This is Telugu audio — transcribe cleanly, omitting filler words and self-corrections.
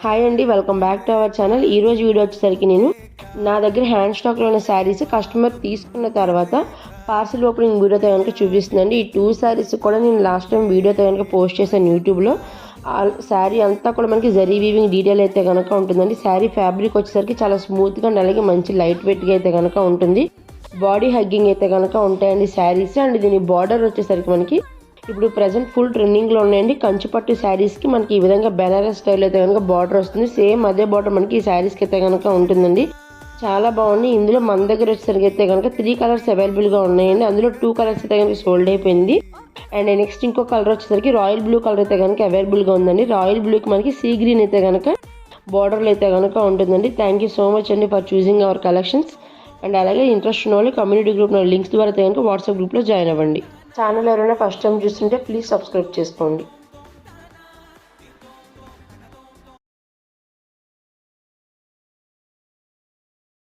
హాయ్ అండి, welcome back to our channel. ఈరోజు వీడియో వచ్చేసరికి నేను నా దగ్గర హ్యాండ్ స్టాక్లో ఉన్న శారీస్ కస్టమర్ తీసుకున్న తర్వాత పార్సిల్ ఓపెనింగ్ వీడియోతో కనుక చూపిస్తుందండి. ఈ 2 శారీస్ కూడా నేను లాస్ట్ టైం వీడియోతో కనుక పోస్ట్ చేశాను యూట్యూబ్లో. ఆ శారీ అంతా కూడా మనకి జరీ వీవింగ్ డీటెయిల్ అయితే కనుక ఉంటుందండి. శారీ ఫ్యాబ్రిక్ వచ్చేసరికి చాలా స్మూత్గా అండ్ అలాగే మంచి లైట్ వెయిట్గా అయితే కనుక ఉంటుంది. బాడీ హగ్గింగ్ అయితే కనుక ఉంటాయండి శారీస్. అండ్ దీని బార్డర్ వచ్చేసరికి మనకి ఇప్పుడు ప్రజెంట్ ఫుల్ ట్రెండింగ్లో ఉన్నాయండి. కంచిపట్టు శారీస్కి మనకి ఈ విధంగా బెనారస్ స్టైల్ అయితే కనుక బార్డర్ వస్తుంది. సేమ్ అదే బార్డర్ మనకి ఈ శారీస్కి అయితే కనుక ఉంటుందండి. చాలా బాగుంది. ఇందులో మన దగ్గర వచ్చేసరికి అయితే కనుక 3 కలర్స్ అవైలబుల్గా ఉన్నాయండి. అందులో 2 కలర్స్ అయితే కనుక సోల్డ్ అయిపోయింది. అండ్ నెక్స్ట్ ఇంకో కలర్ వచ్చేసరికి రాయల్ బ్లూ కలర్ అయితే కనుక అవైలబుల్గా ఉందండి. రాయల్ బ్లూకి మనకి సీ గ్రీన్ అయితే కనుక బార్డర్లు అయితే కనుక ఉంటుందండి. థ్యాంక్ యూ సో మచ్ అండి for choosing hour collections. And అలాగే ఇంట్రెస్ట్ ఉన్న వాళ్ళు కమ్యూనిటీ గ్రూప్లో లింక్స్ ద్వారా అయితే కనుక వాట్సాప్ గ్రూప్లో జాయిన్ అవ్వండి. ఛానల్ ఎవరైనా ఫస్ట్ టైం చూస్తుంటే ప్లీజ్ సబ్స్క్రైబ్ చేసుకోండి.